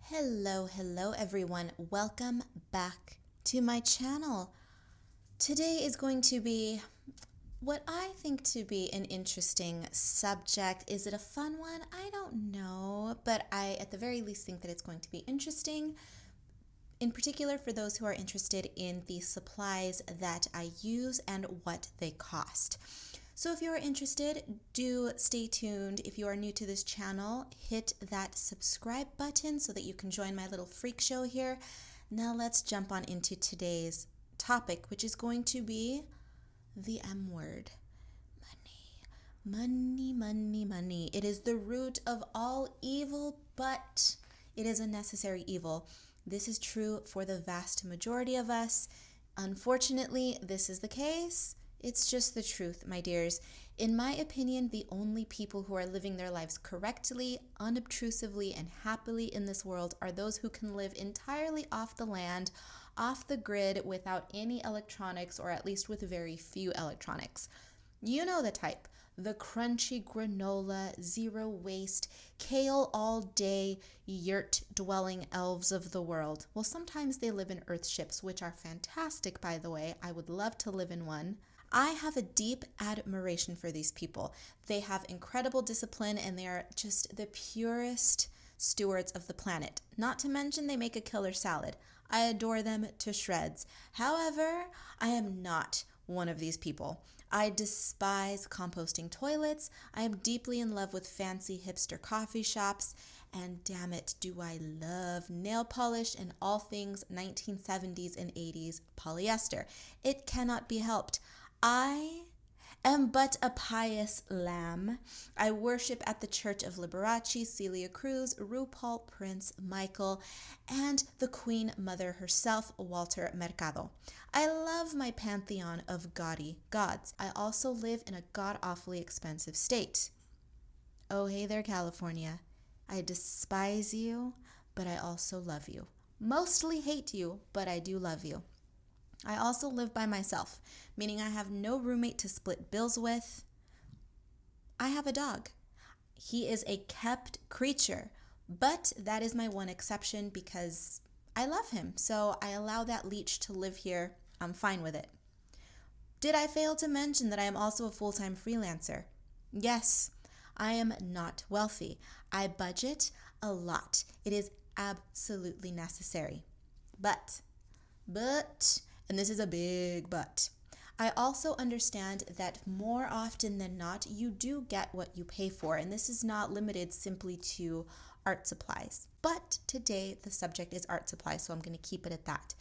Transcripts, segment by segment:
Hello everyone. Welcome back to my channel. Today is going to be what I think to be an interesting subject. Is it a fun one? I don't know, but I at the very least think that it's going to be interesting. In particular for those who are interested in the supplies that I use and what they cost. So if you are interested, do stay tuned. If you are new to this channel, hit that subscribe button so that you can join my little freak show here. Now let's jump on into today's topic, which is going to be the M word. Money. It is the root of all evil, but it is a necessary evil. This is true for the vast majority of us. Unfortunately, this is the case. It's just the truth, my dears. In my opinion, the only people who are living their lives correctly, unobtrusively, and happily in this world are those who can live entirely off the land, off the grid, without any electronics, or at least with very few electronics. You know the type. The crunchy granola, zero waste, kale all day, yurt-dwelling elves of the world. Well, sometimes they live in earthships, which are fantastic, by the way. I would love to live in one. I have a deep admiration for these people. They have incredible discipline and they are just the purest stewards of the planet. Not to mention they make a killer salad. I adore them to shreds. However, I am not one of these people. I despise composting toilets. I am deeply in love with fancy hipster coffee shops. And damn it, do I love nail polish and all things 1970s and 80s polyester. It cannot be helped. I am but a pious lamb. I worship at the Church of Liberace, Celia Cruz, RuPaul, Prince, Michael, and the Queen Mother herself, Walter Mercado. I love my pantheon of gaudy gods. I also live in a god-awfully expensive state. Oh, hey there, California. I despise you, but I also love you. Mostly hate you, but I do love you. I also live by myself, meaning I have no roommate to split bills with. I have a dog. He is a kept creature, but that is my one exception because I love him, so I allow that leech to live here. I'm fine with it. Did I fail to mention that I am also a full-time freelancer? Yes, I am not wealthy. I budget a lot. It is absolutely necessary. But, and this is a big but, I also understand that more often than not, you do get what you pay for, and this is not limited simply to art supplies. But today, the subject is art supplies, so I'm going to keep it at that.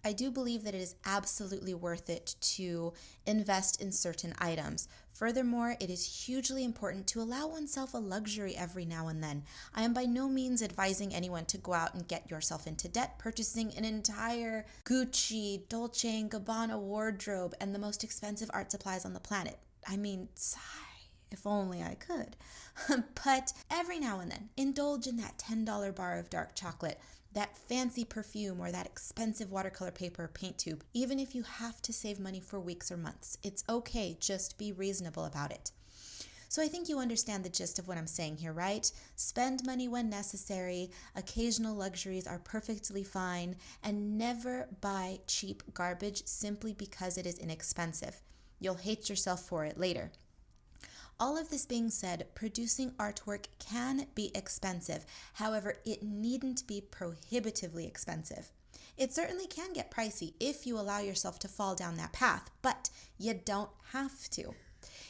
I do believe that it is absolutely worth it to invest in certain items. Furthermore, it is hugely important to allow oneself a luxury every now and then. I am by no means advising anyone to go out and get yourself into debt, purchasing an entire Gucci, Dolce & Gabbana wardrobe and the most expensive art supplies on the planet. I mean, sigh, if only I could. But every now and then, indulge in that $10 bar of dark chocolate, that fancy perfume, or that expensive watercolor paper or paint tube. Even if you have to save money for weeks or months, it's okay, just be reasonable about it. So I think you understand the gist of what I'm saying here, right? Spend money when necessary, occasional luxuries are perfectly fine, and never buy cheap garbage simply because it is inexpensive. You'll hate yourself for it later. All of this being said, producing artwork can be expensive. However, it needn't be prohibitively expensive. It certainly can get pricey if you allow yourself to fall down that path, but you don't have to.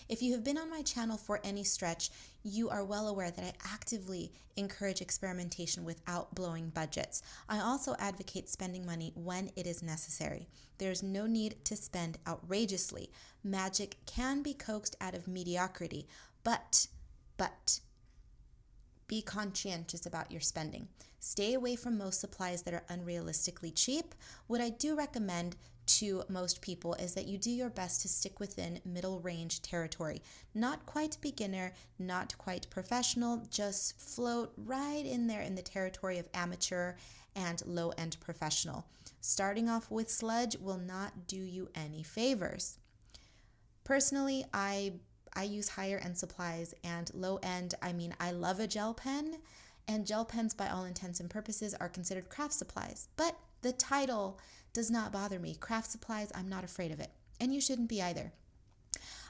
If you have been on my channel for any stretch, you are well aware that I actively encourage experimentation without blowing budgets. I also advocate spending money when it is necessary. There's no need to spend outrageously. Magic can be coaxed out of mediocrity, but be conscientious about your spending. Stay away from most supplies that are unrealistically cheap. What I do recommend to most people is that you do your best to stick within middle range territory. Not quite beginner, not quite professional, just float right in there in the territory of amateur and low-end professional. Starting off with sludge will not do you any favors. Personally, I use higher end supplies, and low end, I mean, I love a gel pen And gel pens, by all intents and purposes, are considered craft supplies. But the title does not bother me. Craft supplies, I'm not afraid of it. And you shouldn't be either.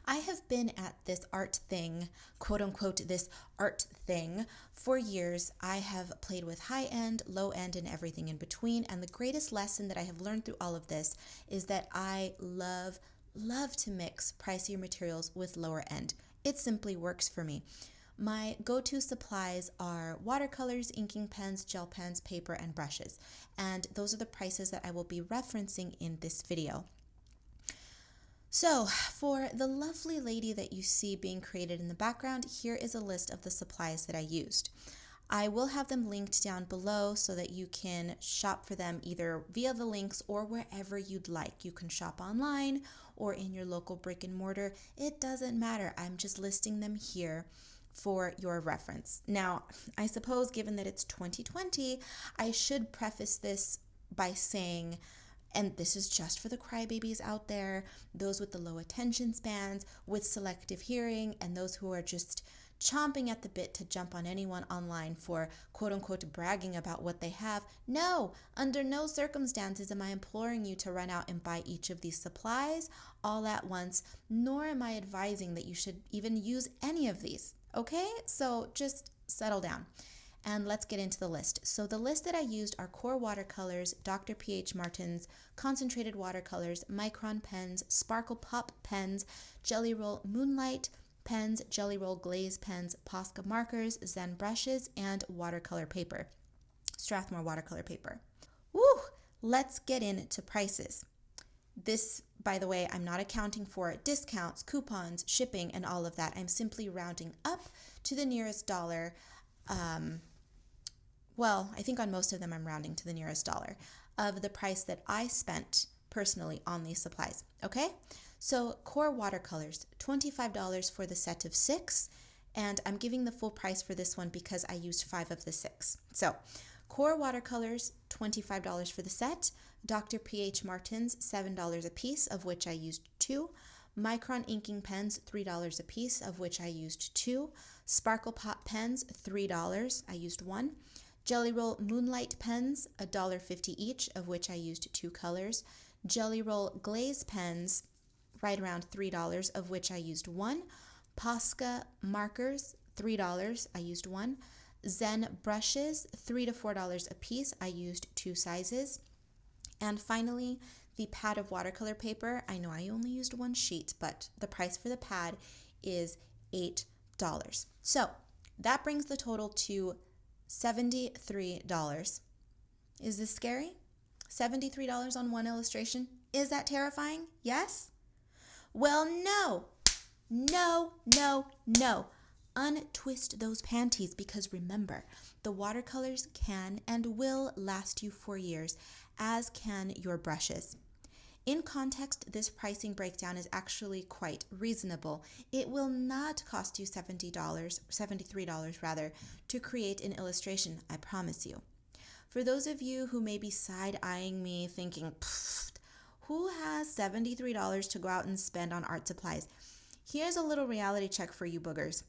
I have been at this art thing, quote unquote, this art thing for years. I have played with high end, low end, and everything in between. And the greatest lesson that I have learned through all of this is that I love to mix pricier materials with lower end. It simply works for me. My go-to supplies are watercolors, inking pens, gel pens, paper, and brushes. And those are the prices that I will be referencing in this video. So, for the lovely lady that you see being created in the background, here is a list of the supplies that I used. I will have them linked down below so that you can shop for them either via the links or wherever you'd like. You can shop online or in your local brick and mortar. It doesn't matter. I'm just listing them here for your reference. Now, I suppose given that it's 2020, I should preface this by saying, and this is just for the crybabies out there, those with the low attention spans, with selective hearing, and those who are just chomping at the bit to jump on anyone online for quote unquote bragging about what they have. No, under no circumstances am I imploring you to run out and buy each of these supplies all at once, nor am I advising that you should even use any of these. Okay, so just settle down. And let's get into the list. So the list that I used are Core Watercolors, Dr. P.H. Martin's Concentrated Watercolors, Micron Pens, Sparkle Pop Pens, Jelly Roll Moonlight Pens, Jelly Roll Glaze Pens, Posca Markers, Zen Brushes, and watercolor paper, Strathmore watercolor paper. Woo! Let's get into prices. This, by the way, I'm not accounting for discounts, coupons, shipping, and all of that. I'm simply rounding up to the nearest dollar. Well, I think on most of them I'm rounding to the nearest dollar of the price that I spent personally on these supplies. Okay? So Core Watercolors, $25 for the set of 6, and I'm giving the full price for this one because I used 5 of the 6. So Core Watercolors, $25 for the set. Dr. P.H. Martin's, $7 a piece, of which I used 2. Micron inking pens, $3 a piece, of which I used 2. Sparkle Pop pens, $3, I used 1. Jelly Roll Moonlight pens, $1.50 each, of which I used 2 colors. Jelly Roll Glaze pens, right around $3, of which I used 1. Posca markers, $3, I used 1. Zen brushes, $3 to $4 a piece, I used 2 sizes. And finally, the pad of watercolor paper. I know I only used 1 sheet, but the price for the pad is $8. So that brings the total to $73. Is this scary? $73 on one illustration? Is that terrifying? Yes? Well, no. Untwist those panties, because remember, the watercolors can and will last you for years, as can your brushes. In context, this pricing breakdown is actually quite reasonable. It will not cost you $73 rather, to create an illustration, I promise you. For those of you who may be side-eyeing me thinking, who has $73 to go out and spend on art supplies? Here's a little reality check for you boogers.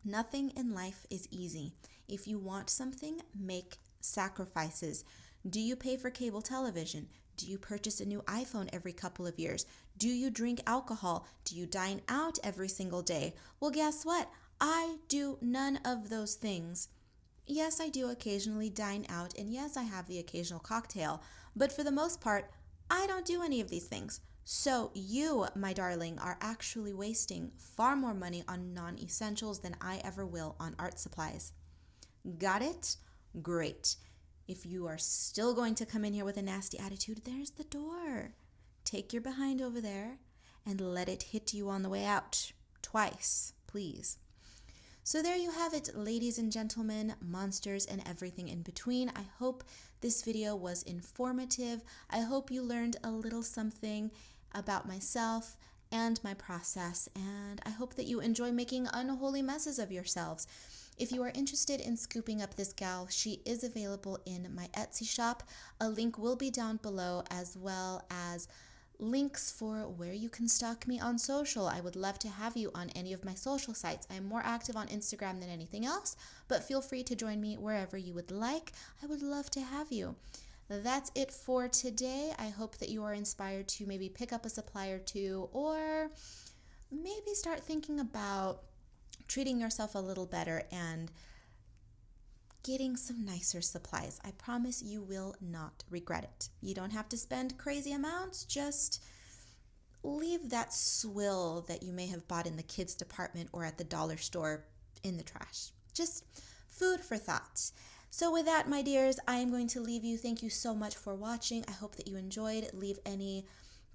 Nothing in life is easy. If you want something, make sacrifices. Do you pay for cable television? Do you purchase a new iPhone every couple of years? Do you drink alcohol? Do you dine out every single day? Well, guess what? I do none of those things. Yes, I do occasionally dine out, and yes, I have the occasional cocktail, but for the most part, I don't do any of these things. So you, my darling, are actually wasting far more money on non-essentials than I ever will on art supplies. Got it? Great. If you are still going to come in here with a nasty attitude, there's the door. Take your behind over there and let it hit you on the way out. Twice, please. So there you have it, ladies and gentlemen, monsters and everything in between. I hope this video was informative. I hope you learned a little something about myself and my process, and I hope that you enjoy making unholy messes of yourselves. If you are interested in scooping up this gal, she is available in my Etsy shop. A link will be down below, as well as links for where you can stalk me on social. I would love to have you on any of my social sites. I am more active on Instagram than anything else, but feel free to join me wherever you would like. I would love to have you. That's it for today. I hope that you are inspired to maybe pick up a supply or two, or maybe start thinking about treating yourself a little better and getting some nicer supplies. I promise you will not regret it. You don't have to spend crazy amounts, just leave that swill that you may have bought in the kids department or at the dollar store in the trash. Just food for thought. So with that, my dears, I am going to leave you. Thank you so much for watching. I hope that you enjoyed. Leave any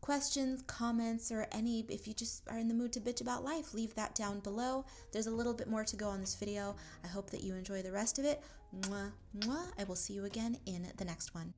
questions, comments, or any, if you just are in the mood to bitch about life, leave that down below. There's a little bit more to go on this video. I hope that you enjoy the rest of it. Mwah, mwah. I will see you again in the next one.